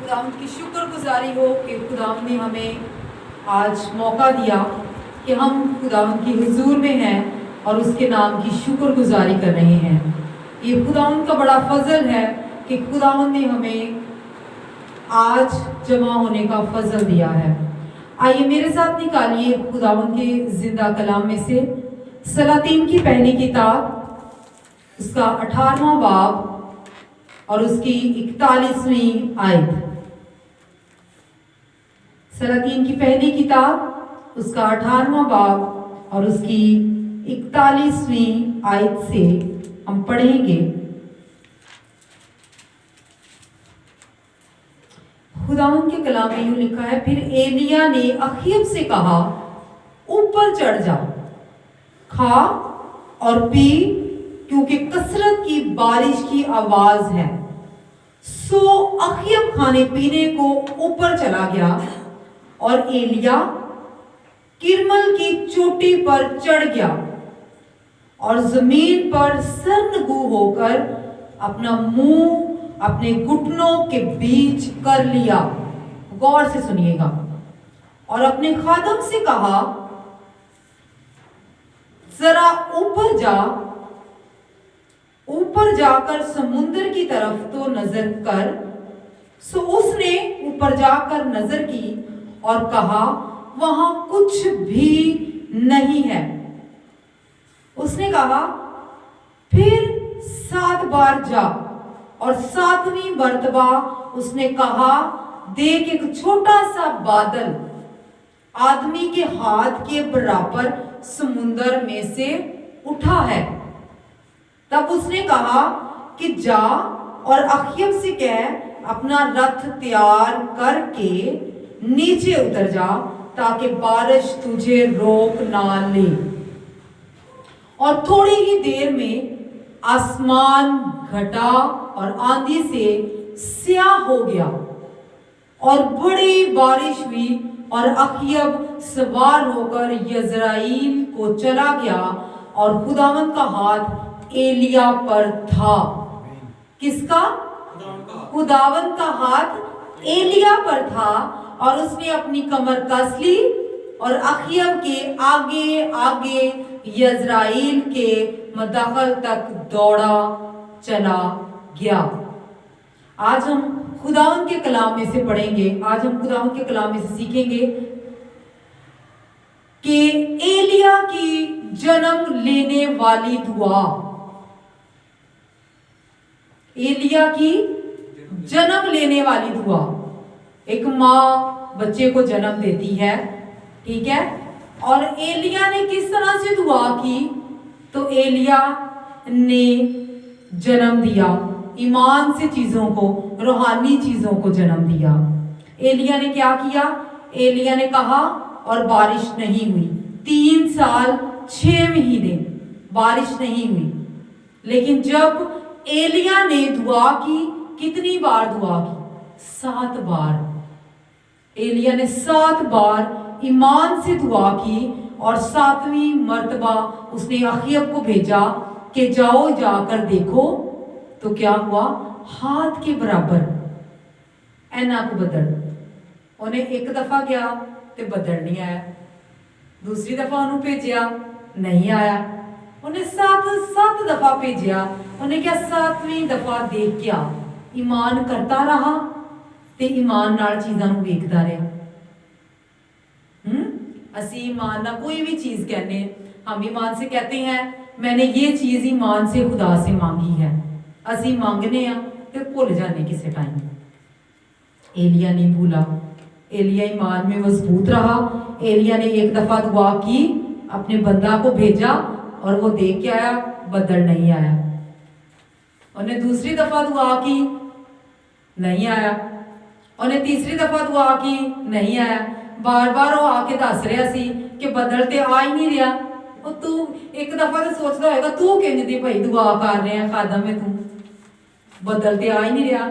खुदावंद की शुक्रगुजारी हो कि खुदावंद ने हमें आज मौका दिया कि हम खुदावंद की हुजूर में हैं और उसके नाम की शुक्रगुजारी कर रहे हैं। ये खुदावंद का बड़ा फजल है कि खुदावंद ने हमें आज जमा होने का फजल दिया है। आइए मेरे साथ निकालिए खुदावंद के जिंदा कलाम में से सलातीन की पहली किताब, उसका 18वां बाब और उसकी 41वीं आयत। सलातीन की पहली किताब, उसका 18वां बाब और उसकी 41वीं आयत से हम पढ़ेंगे। खुदावंद के कलाम में यूं लिखा है, फिर एलिया ने अखीब से कहा, ऊपर चढ़ जा, खा और पी, क्योंकि कसरत की बारिश की आवाज है। सो अखीब खाने पीने को ऊपर चला गया और एलिया किरमल की चोटी पर चढ़ गया और जमीन पर सरनगू होकर अपना मुंह अपने घुटनों के बीच कर लिया। गौर से सुनिएगा। और अपने खादम से कहा, जरा ऊपर जाकर समुद्र की तरफ तो नजर कर। सो उसने ऊपर जाकर नजर की और कहा, वहां कुछ भी नहीं है। उसने कहा, फिर 7 बार जा, और 7वीं मर्तबा उसने कहा, देख एक छोटा सा बादल आदमी के हाथ के बराबर समुद्र में से उठा है। तब उसने कहा कि जा और अखीब से कह, अपना रथ तैयार करके नीचे उतर जा, ताकि बारिश तुझे रोक ना ले। और थोड़ी ही देर में आसमान घटा और आंधी से स्याह हो गया और बड़ी बारिश हुई और अखीब सवार होकर यज़राइल को चला गया और खुदावंद का हाथ एलिया पर था। किसका? खुदावंद का हाथ एलिया पर था और उसने अपनी कमर कस ली और अखीब के आगे आगे यज़राइल के मदाखल तक दौड़ा चला गया। आज हम खुदावंद के कलाम में से पढ़ेंगे। आज हम खुदावंद के कलाम में से सीखेंगे कि एलिया की जन्म लेने वाली दुआ। एलिया की जन्म लेने वाली दुआ। एक माँ बच्चे को जन्म देती है, ठीक है, और एलिया ने किस तरह से दुआ की? तो एलिया ने जन्म दिया ईमान से चीजों को, रूहानी चीजों को जन्म दिया। एलिया ने क्या किया? एलिया ने कहा, और बारिश नहीं हुई। 3 साल 6 महीने बारिश नहीं हुई। लेकिन जब एलिया ने दुआ की, कितनी बार दुआ की? 7 बार। एलिया ने 7 बार ईमान से दुआ की और 7वीं मर्तबा उसने अखीब को भेजा कि जाओ जाकर देखो। तो क्या हुआ? हाथ के बराबर ऐना को बदल। उन्हें एक दफा गया तो बदल नहीं आया, दूसरी दफा उन्हें भेजा, नहीं आया, उन्हें 7 दफा भेजा, उन्हें क्या 7वीं दफा देख क्या ईमान करता रहा ते ईमान नाल चीज़ां नूं वेखदा रहा। असी ईमान ना कोई भी चीज कहने, हम ईमान से कहते हैं मैंने ये चीज ईमान से खुदा से मांगी है। असी मांगने तो भूल जाने किसी टाइम। एलिया नहीं भूला, एलिया ईमान में मजबूत रहा। एलिया ने एक दफा दुआ की, अपने बंदा को भेजा और वो देख के आया, बदल नहीं आया। उन्हें दूसरी दफा दुआ की, नहीं आया। उन्हें तीसरी दफा दुआ की, नहीं आया। बार बार वो आके दस रहा सी कि बदल ते आ ही नहीं रहा। और तू एक दफा तो सोचता होगा, तू किंज दी भाई दुआ कर रहे हैं खादम में, तू बदल ते आ ही नहीं रहा।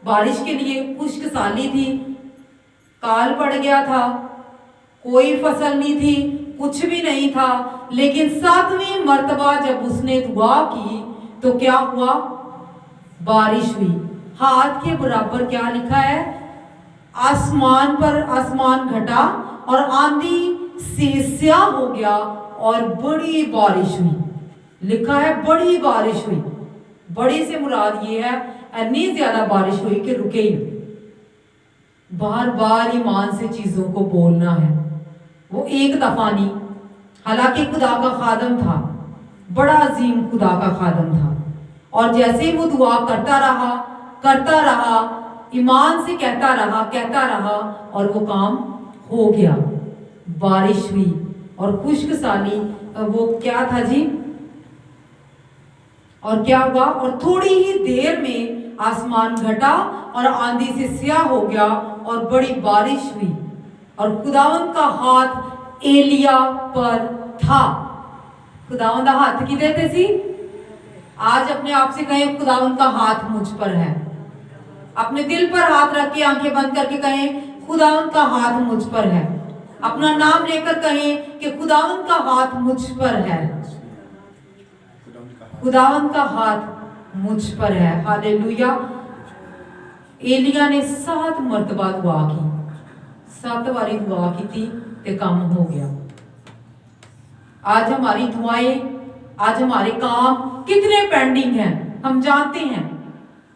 बारिश के लिए खुश्क साली थी, काल पड़ गया था, कोई फसल नहीं थी, कुछ भी नहीं था। लेकिन 7वीं मर्तबा जब उसने दुआ की तो क्या हुआ? बारिश हुई। हाथ के बराबर क्या लिखा है? आसमान घटा और आंधी से स्याह हो गया और बड़ी बारिश हुई। लिखा है बड़ी बारिश हुई। बड़ी से मुराद ये है इतनी ज्यादा बारिश हुई कि रुके ही नहीं। बार बार ईमान से चीजों को बोलना है, वो एक दफा नहीं। हालांकि खुदा का खादम था, बड़ा अजीम खुदा का खादम था, और जैसे ही वो दुआ करता रहा, ईमान से कहता रहा और वो काम हो गया। बारिश हुई और खुश्क साली, वो क्या था जी, और क्या हुआ, और थोड़ी ही देर में आसमान घटा और आंधी से स्याह हो गया और बड़ी बारिश हुई और खुदावंद का हाथ एलिया पर था। खुदावंद का हाथ किधर थे सी? आज अपने आप से कहें खुदावंद का हाथ मुझ पर है। अपने दिल पर हाथ रख के आंखें बंद करके कहें खुदावंद का हाथ मुझ पर है। अपना नाम लेकर कहें कि खुदावंद का हाथ मुझ पर है, खुदावंद का हाथ मुझ पर है। हालेलुया। एलिया ने 7 मरतबा दुआ की, 7 बारी दुआ की थी ते काम हो गया। आज हमारी दुआएं, आज हमारे काम कितने पेंडिंग हैं हम जानते हैं,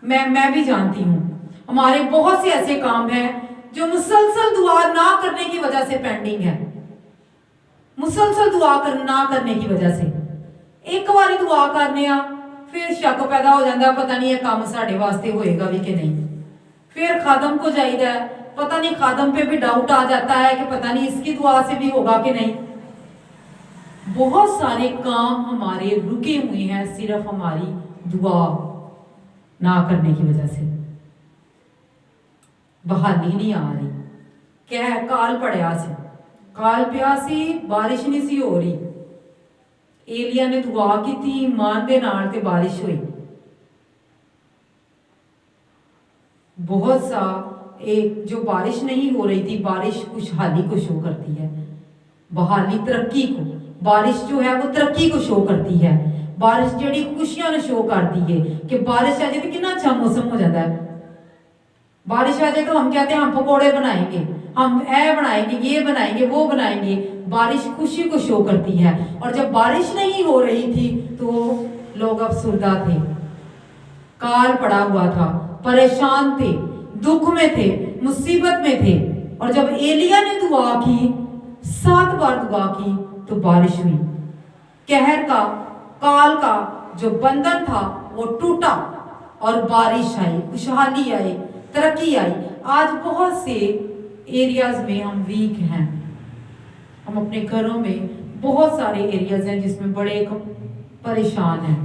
मैं भी जानती हूँ। हमारे बहुत से ऐसे काम हैं जो मुसलसल दुआ ना करने की वजह से पेंडिंग है, मुसलसल दुआ ना करने की वजह से। एक बारी दुआ करने फिर शक पैदा हो जाता, पता नहीं ये काम साढ़े वास्ते होएगा भी कि नहीं। फिर खादम को जाइदा, पता नहीं खादम पे भी डाउट आ जाता है कि पता नहीं इसकी दुआ से भी होगा कि नहीं। बहुत सारे काम हमारे रुके हुए हैं सिर्फ हमारी दुआ ना करने की वजह से। बहाली नहीं आ रही, क्या है, काल पड़िया सी, काल पिया सी, बारिश नहीं सी हो रही। एलिया ने दुआ की थी ईमान दे नाल ते बारिश हुई। बहुत सा एक जो बारिश नहीं हो रही थी, बारिश खुशहाली को शो करती है, बहाली तरक्की को। बारिश जो है वो तरक्की को शो करती है। बारिश जड़ी खुशियां ने शो करती है कि बारिश आ जाए तो कितना अच्छा मौसम हो जाता है। बारिश आ जाए तो हम कहते हैं हम पकौड़े बनाएंगे, हम ऐ बनाएंगे, ये बनाएंगे, वो बनाएंगे। बारिश खुशी को शो करती है। और जब बारिश नहीं हो रही थी तो लोग अफसुर्दा थे, काल पड़ा हुआ था, परेशान थे, दुख में थे, मुसीबत में थे। और जब एलिया ने दुआ की, 7 बार दुआ की, तो बारिश हुई। कहर का, काल का जो बंधन था वो टूटा और बारिश आई, खुशहाली आई, तरक्की आई। आज बहुत से एरियाज में हम वीक हैं। हम अपने घरों में बहुत सारे एरियाज हैं जिसमें बड़े परेशान हैं।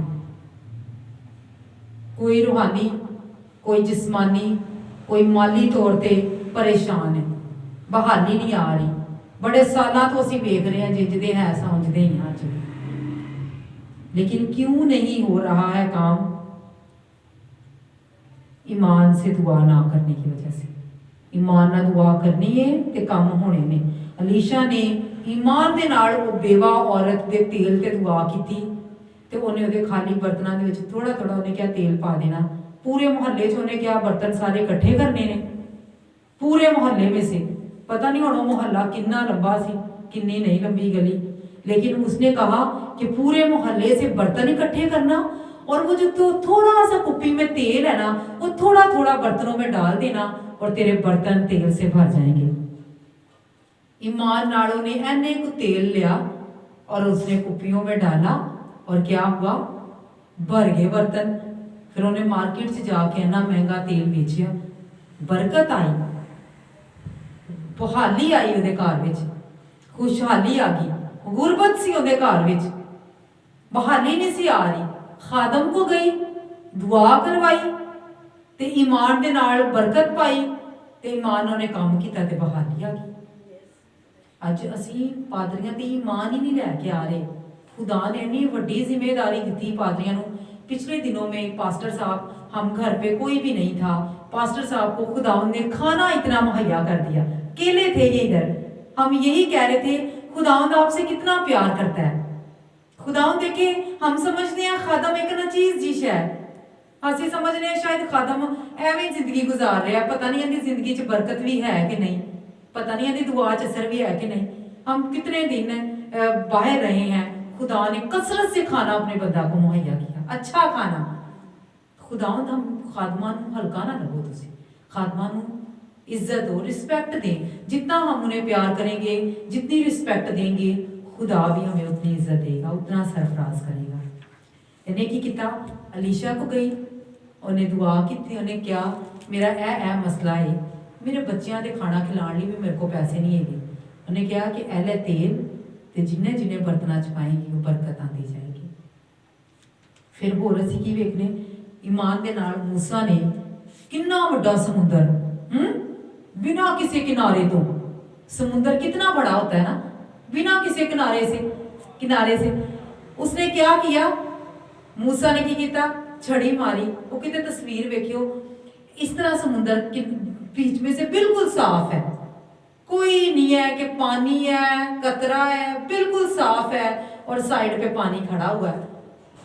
कोई रूहानी, कोई जिस्मानी, कोई माली तौर पे परेशान है। बहाली नहीं आ रही। बड़े सालों तो असीं वेख रहे हैं जिंजदे है समझते ही हैं, लेकिन क्यों नहीं हो रहा है काम? ईमान से दुआ ना करने की वजह से। ईमान ना दुआ करनी है ते काम होने ने। अलीशा ने ईमान दे नाल वो बेवा औरत दे तेल ते दुआ की थी ते उन्हें उहदे खाली बर्तनां दे विच थोड़ा थोड़ा उन्हें क्या तेल पा देना। पूरे मोहल्ले च उन्हें क्या बर्तन सारे इकट्ठे करने ने, पूरे मोहल्ले में से। पता नहीं हुण मोहल्ला कितना लंबा सी, कितनी नहीं लंबी गली, लेकिन उसने कहा कि पूरे मोहल्ले से बर्तन इकट्ठे करना और वो जो तो थोड़ा सा कुप्पी में तेल है ना, वो थोड़ा थोड़ा बर्तनों में डाल देना और तेरे बर्तन तेल से भर जाएंगे। ईमान नालों ने एने को तेल लिया और उसने कुप्पियों में डाला और क्या हुआ, भर गए बर्तन। फिर उन्हें मार्केट से जाके इतना महंगा तेल बेचिया, बरकत आई, बहाली आई उहदे घर विच, खुशहाली आ गई। गुरबत सी उहदे घर विच, बहाली नहीं सी आ रही। खादम को गई, दुआ करवाई ते ईमान दे नाल बरकत पाई ते ईमान उन्हें काम किया ते बहाली आ गई। अज असीं पादरियां दी ईमान ही नहीं लैके आ रहे। खुदा ने इतनी वड्डी जिम्मेदारी दी पादरियां नूं। पिछले दिनों में पास्टर साहब, हम घर पे कोई भी नहीं था, पास्टर साहब को खुदा ने खाना इतना मुहैया कर दिया। केले थे ये इधर, हम यही कह रहे थे खुदावंद आपसे कितना प्यार करता है। खुदावंद देखे, हम समझते हैं खादम एक ना चीज जिश है, ਅਸੀਂ ਸਮਝਦੇ ਹਾਂ शायद खादम ਐਵੇਂ ਜ਼ਿੰਦਗੀ ਗੁਜ਼ਾਰ ਰਿਹਾ, पता नहीं ਇਹਦੀ ਜ਼ਿੰਦਗੀ 'ਚ बरकत भी है कि नहीं, पता नहीं ਇਹਦੀ दुआ 'ਚ असर भी है कि नहीं। हम कितने दिन बाहर रहे हैं, खुदा ने कसरत से खाना अपने बंदा को मुहैया किया, अच्छा खाना। खुदावंद हम खादमां नूं हल्का ना लगो, तुसीं खादमां नूं इज्जत दो, रिस्पेक्ट दें। जितना हम उन्हें प्यार करेंगे, जितनी रिस्पेक्ट देंगे, खुदा भी हमें उतनी इज्जत देगा, उतना सरफराज करेगा। इन्हें की किया, अलीशा को गई, उन्हें दुआ की, उन्हें क्या मेरा ए मसला है, मेरे बच्चों के खाना खिलाने लिए भी मेरे को पैसे नहीं है। उन्हें कहा कि ए लै तेल, तो जिन्हें जिन्हें बर्तना च पाएंगी वो बरकत आती जाएगी। फिर होर असीं की वेखने, ईमान दे नाल मूसा ने कितना वड्डा समुंदर, बिना किसी किनारे तो, समुंदर कितना बड़ा होता है ना, बिना किसी किनारे से उसने क्या किया, मूसा ने की किया, छड़ी मारी। वो कितने तस्वीर वेखियो, इस तरह समुंदर के बीच में से बिल्कुल साफ है, कोई नहीं है कि पानी है, कतरा है, बिल्कुल साफ है और साइड पे पानी खड़ा हुआ है।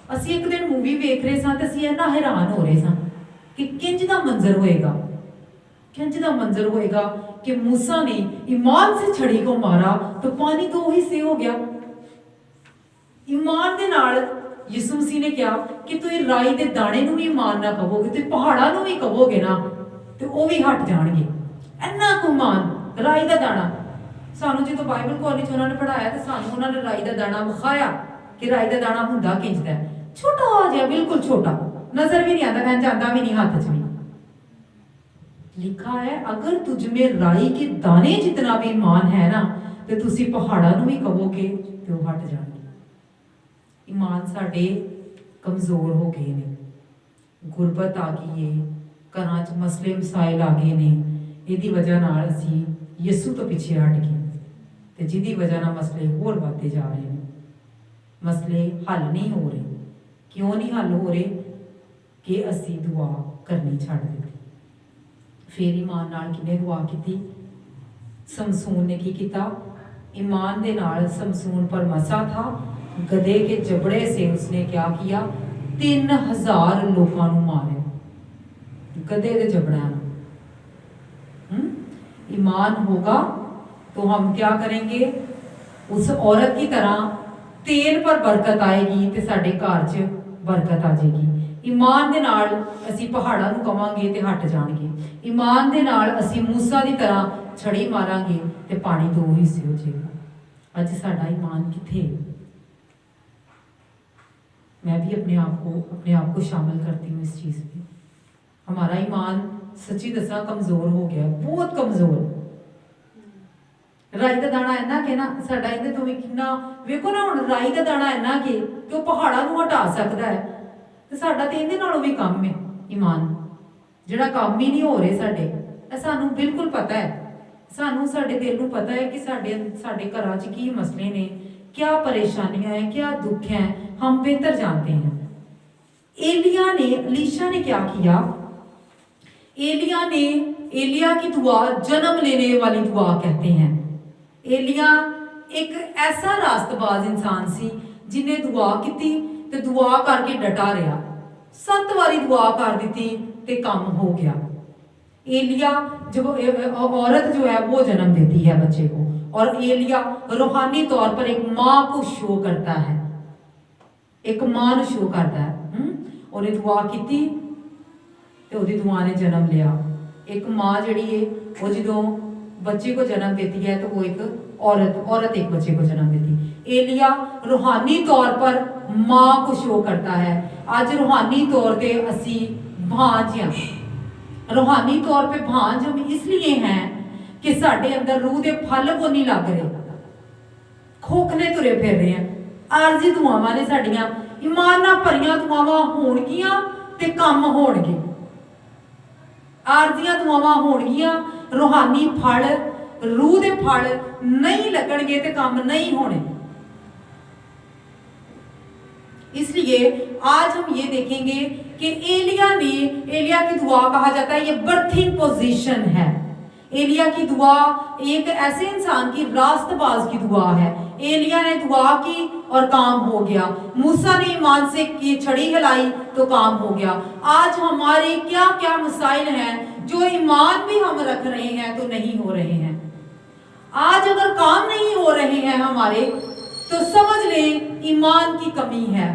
असी एक दिन मूवी वेख रहे सा, असी इन्ना हैरान हो रहे सा कि किंज दा मंजर होएगा, किंज दा मंजर होएगा कि मूसा ने ईमान से छड़ी को मारा तो पानी दो हिस्से हो गया। ईमान दे नाल यीशु मसीह ने कहा कि तुम राई के दाने नूं भी ईमान ना कहोगे, तो पहाड़ां नूं भी कहोगे ना तो वो भी हट जाणगे। इन्ना कुछ ईमान, राई का दाना। सानू जो बाइबल कॉलेज उन्होंने पढ़ाया तो सानू उन्होंने राई का दाना विखाया कि राई का दाना हुंदा किंजदा है, छोटा जिहा, बिल्कुल छोटा, नजर भी नहीं आता, इंज आंदा भी नहीं हाथ च भी। लिखा है अगर तुझ में राई के दाने जितना भी ईमान है ना तो तुसी पहाड़ां नूं भी कहोगे तो हट जाणगे। ईमान साडे कमजोर हो गए ने, गुरबत आ गई है, घरां च मसले मसाइल आ गए ने, इहदी वजह नाल असीं यीशु तो पिछे हट गए ते जिहदी वजह नाल मसले होर वधदे जा रहे हैं। मसले हल नहीं हो रहे। क्यों नहीं हल हो रहे? कि असीं दुआ करनी छड्ड दित्ती। फिर ईमान नाल किने दुआ की? समसून ने की किया? ईमान दे नाल समसून पर मसा था, गधे के जबड़े से उसने क्या किया? 3000 लोगों को मारे, गधे के जबड़ियां। ईमान होगा तो हम क्या करेंगे? उस औरत की तरह तेल पर बरकत आएगी ते साडे घर च बरकत आ जाएगी। ईमान दे नाल असी पहाड़ां नूं कवांगे ते हट जाणगे। ईमान दे नाल असी मूसा दी तरह छड़ी मारांगे ते पानी दो हिस्से हो जाएगा। अज साडा ईमान किथे? मैं भी अपने आप को शामिल करती हूँ इस चीज़ में। हमारा ईमान सच्ची दसा कमजोर हो गया, बहुत कमजोर। राई का दाना इन्ना के ना साडा इहदे तो भी कितना वेखो ना, हुण राई का दाना इन्ना के कि वो पहाड़ां नूं हटा सकदा है, ते साडा ते इहदे नालों भी कम है ईमान, जिहड़ा काम ही नहीं हो रहे साडे। सानू बिल्कुल पता है, सानू साडे दिल नूं पता है कि साडे घरां च की मसले ने, क्या परेशानियां हैं, क्या दुख हैं, हम बेहतर जानते हैं। एलिशा ने क्या किया? एलिया की दुआ जन्म लेने वाली दुआ कहते हैं। एलिया एक ऐसा रास्तबाज इंसान सी जिन्हें दुआ की ते दुआ करके डटा रहा। 7 बारी दुआ कर दी ते काम हो गया। एलिया जब औरत जो है वो जन्म देती है बच्चे को, और एलिया रूहानी तौर पर एक माँ को शो करता है, एक मां नूं शो करता है। उन्हें दुआ की ते उहदी दुआ ने जन्म लिया। एक माँ जिहड़ी है वो जो बच्चे को जन्म देती है तो वो एक औरत एक बच्चे को जन्म देती। एलिया रूहानी तौर पर माँ को शो करता है। आज रूहानी तौर पे असी भांज हैं। रूहानी तौर पे भांज हम इसलिए हैं कि साडे अंदर रूह के फल को नहीं लग रहे, खोखले तुरे फिर रहे हैं। आरजी दुआवां ने साडियां, ईमान नाल भरियां दुआवां होणगियां ते काम होणगे। आरजियां दुआवां होणगियां, रूहानी फल, रूह दे फल नहीं लगणगे ते काम नहीं होने। इसलिए आज हम ये देखेंगे कि एलिया की दुआ कहा जाता है, ये बर्थिंग पोजीशन है। एलिया की दुआ एक ऐसे इंसान की रास्तबाज की दुआ है। एलिया ने दुआ की और काम हो गया। मूसा ने ईमान से की छड़ी हिलाई तो काम हो गया। आज हमारे क्या क्या मसाइल हैं जो ईमान भी हम रख रहे हैं तो नहीं हो रहे हैं। आज अगर काम नहीं हो रहे हैं हमारे तो समझ लें ईमान की कमी है।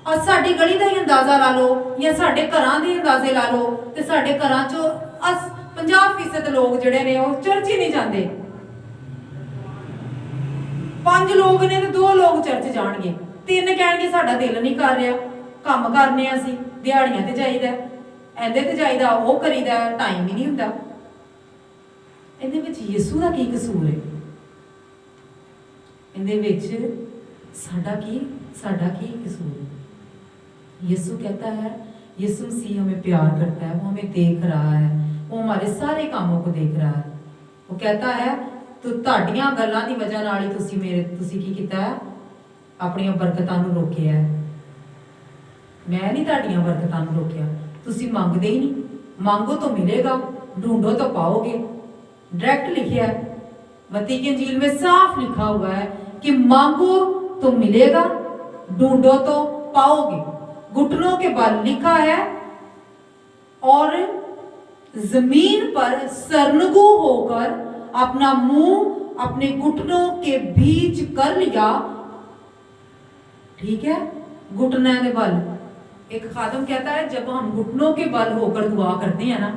और साडी गली का ही अंदाजा ला लो या साडे घरां दे अंदाजे ला लो ते साडे घरां चो 50% लोग जिहड़े ने वो चर्च ही नहीं जाते। 5 लोग ने तो 2 लोग चर्च जाणगे, 3 कहणगे साडा दिल नहीं कर रहा, काम करने असीं दिहाड़ियां ते जाईदा, ऐंदे ते जाईदा, वो करीदा, टाइम ही नहीं हुंदा। इहदे विच यीशु दा की कसूर है? इहदे विच साडा की कसूर है? यीशु कहता है, यीशु मसीह हमें प्यार करता है, वो हमें देख रहा है, वो हमारे सारे कामों को देख रहा है। वो कहता है तो ਤੁਹਾਡੀਆਂ ਗੱਲਾਂ ਦੀ ਵਜ੍ਹਾ ਨਾਲ ਹੀ ਤੁਸੀਂ ਕੀ ਕੀਤਾ ਹੈ? ਆਪਣੀਆਂ ਬਰਕਤਾਂ ਨੂੰ ਰੋਕਿਆ ਹੈ। ਮੈਂ ਨਹੀਂ ਤੁਹਾਡੀਆਂ ਬਰਕਤਾਂ ਨੂੰ ਰੋਕਿਆ, ਤੁਸੀਂ ਮੰਗਦੇ ਹੀ ਨਹੀਂ। मांगो तो मिलेगा, ढूंढो तो पाओगे। डायरेक्ट लिखा है, मत्ती की इंजील में साफ लिखा हुआ है कि मांगो तो मिलेगा, ढूंढो तो पाओगे। घुटनों के बल लिखा है और जमीन पर सरनगू होकर अपना मुंह अपने घुटनों के बीच कर लिया। ठीक है, घुटने के बल। एक खादम कहता है जब हम घुटनों के बल होकर दुआ करते हैं ना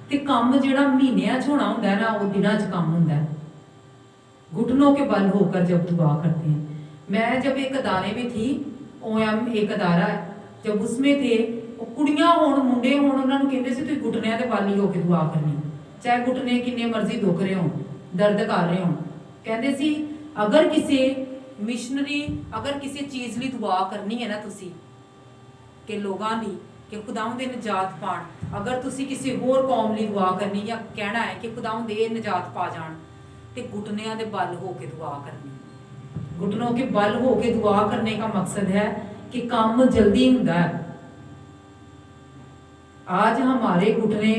तो काम जिहड़ा महीनियां च होना हुंदा है ना वो दिनां च काम हुंदा है। घुटनों के बल होकर जब दुआ करते हैं। मैं जब एक अदारे में थी, OM एक अदारा है, जब उसमें थे कुड़ियां होण मुंडे होण उन्होंने कहते सी तुसीं घुटनियां ते बल ही होकर दुआ करनी, चाहे घुटने किन्ने मर्जी दुख रहे हो, दर्द कर रहे हो। कहते सी अगर किसी मिशनरी अगर किसी चीज़ ਲਈ दुआ करनी है ना तुसीं कि लोगों ਲਈ कि खुदावंद दे निजात पाण, अगर तुसीं किसी होर कौम ਲਈ दुआ करनी या कहना है कि खुदावंद दे निजात पा जाण ते घुटनियां दे बल होके दुआ करनी। घुटनों के बल होके दुआ करने का मकसद है कि काम जल्दी हुंदा है। आज हमारे घुटने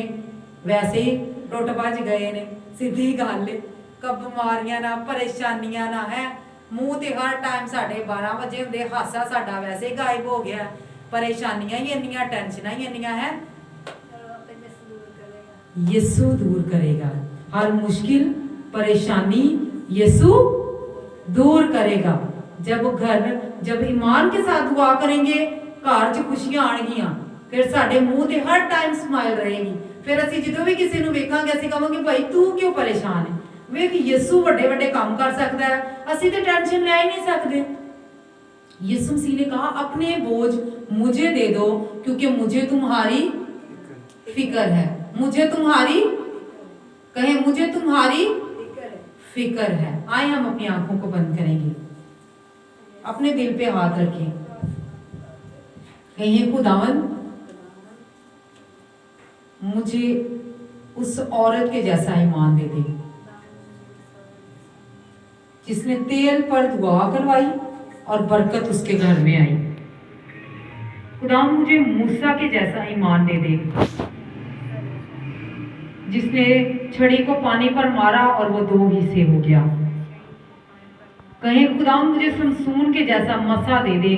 वैसे ही टुट भज गए ने, सीधी गल है। कब बीमारियां ना परेशानियां ना है, मूँह ते हर टाइम साढ़े 12 बजे हुंदे, हासा साडा वैसे ही गायब हो गया। परेशानियां ही इन्नियां, टेंशनां ही इन्नियां है। यीशु दूर करेगा हर मुश्किल परेशानी, यीशु दूर करेगा। जब ईमान के साथ दुआ करेंगे घर च खुशियां आणगियां, फिर साडे मुंह ते हर टाइम स्माइल रहेगी। फिर असीं जदों भी किसी नूं वेखांगे असीं कहांगे भाई तू क्यों परेशान है, वेख यीशु वड्डे वड्डे काम कर सकता है, असीं ते टेंशन ले ही नहीं सकते। यीशु मसीह ने कहा अपने बोझ मुझे दे दो क्योंकि मुझे तुम्हारी फिक्र है। मुझे तुम्हारी कहे, मुझे तुम्हारी फिक्र है। आए हम अपनी आंखों को बंद करेंगे, अपने दिल पे हाथ रखें, कहिए खुदावन मुझे उस औरत के जैसा ईमान दे दे जिसने तेल पर दुआ करवाई और बरकत उसके घर में आई। खुदा मुझे मूसा के जैसा ईमान दे दे जिसने छड़ी को पानी पर मारा और वो 2 हिस्से हो गया। कहीं खुदा मुझे समसून के जैसा मसा दे दे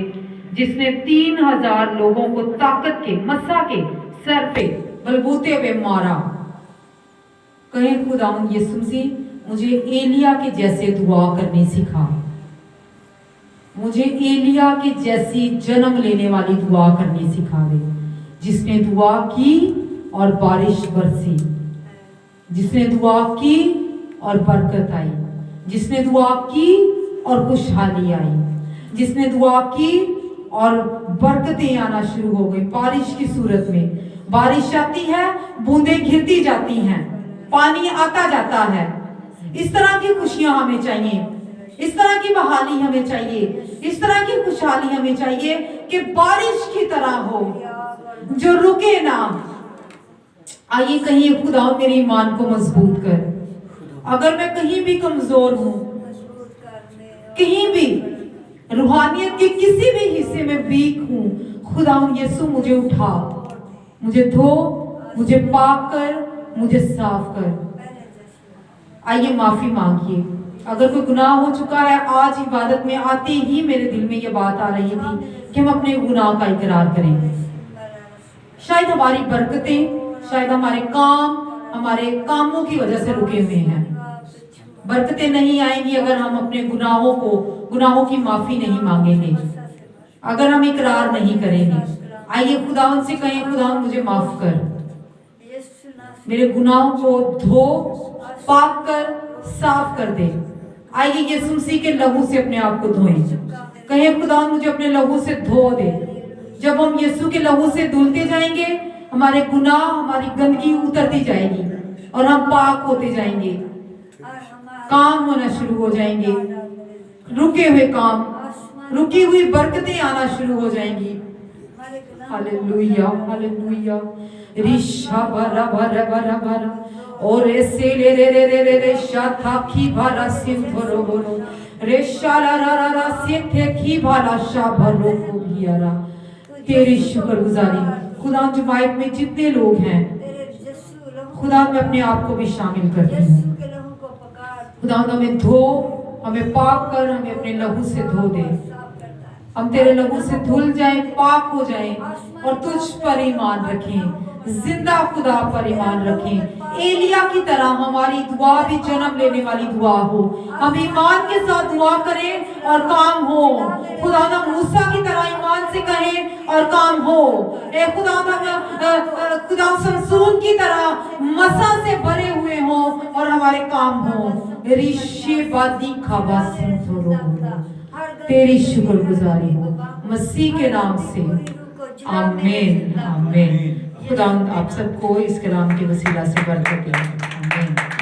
जिसने 3000 लोगों को ताकत के मसा के सर पे बलबूते पे मारा। कहीं खुदा यीशु मसीह मुझे एलिया के जैसे दुआ करनी सिखा, मुझे एलिया के जैसी जन्म लेने वाली दुआ करनी सिखा दे जिसने दुआ की और बारिश बरसी, जिसने दुआ की और बरकत आई, जिसने दुआ की और खुशहाली आई, जिसने दुआ की और बरकतें आना शुरू हो गई। बारिश की सूरत में बारिश आती है, बूंदें गिरती जाती हैं, पानी आता जाता है। इस तरह की खुशियां हमें चाहिए, इस तरह की बहाली हमें चाहिए, इस तरह की खुशहाली हमें चाहिए कि बारिश की तरह हो जो रुके ना। आइए कहीं खुदा मेरे ईमान को मजबूत कर। अगर मैं कहीं भी कमजोर हूं, कहीं भी रूहानियत के किसी भी हिस्से में वीक हूं, खुदा यीशु मुझे उठा, मुझे धो, मुझे पाक कर, मुझे साफ कर। आइए माफी मांगिए। अगर कोई गुनाह हो चुका है, आज इबादत में आते ही मेरे दिल में ये बात आ रही थी कि हम अपने गुनाह का इकरार करें। शायद हमारी बरकतें, शायद हमारे काम, हमारे कामों की वजह से रुके हुए हैं। बरकतें नहीं आएंगी अगर हम अपने गुनाहों की माफी नहीं मांगेंगे, अगर हम इकरार नहीं करेंगे। आइए खुदावंद से कहें, खुदावंद मुझे माफ कर, मेरे गुनाहों को धो, पाक कर, साफ कर दे। आइए यीशु मसीह के लहू से अपने आप को धोएं। कहें खुदावंद मुझे अपने लहू से धो दे। जब हम यीशु के लहू से धुलते जाएंगे, हमारे गुनाह, हमारी गंदगी उतरती जाएगी और हम पाक होते जाएंगे। काम होना शुरू हो जाएंगे, रुके हुए काम, रुकी हुई बरकतें आना शुरू हो जाएंगी। Hallelujah, hallelujah. रिशा भरा भरा भरा भरा और ऐसे रे शाथा की भरा सिम भरो भरो रे शाला रा रा से थे की भरा शा भरो को गियारा। तेरी शुक्रगुजारी खुदा, जमायत में जितने लोग हैं खुदा, मैं अपने आप को भी शामिल करती हूँ। खुदा हमें धो, हमें पाक कर, हमें अपने लहू से धो दे। हम तेरे लहू से धुल जाएं, पाक हो जाएं और तुझ पर ईमान रखें, जिंदा खुदा पर ईमान रखें। एलिया की तरह हमारी दुआ भी जन्म लेने वाली दुआ हो। हम ईमान के साथ दुआ करें और काम हो। खुदा ना मूसा की तरह ईमान से कहें और काम हो। ए खुदा खुदा समसून की तरह मसा से भरे हुए हो और हमारे काम हो। ऋषि बादी खाबा सिंथोरो, तेरी शुक्रगुजारी हो मसीह के नाम से। आमीन, आमीन। खुदा आप सबको इस कलाम के वसीला से बरकत दे। आमीन।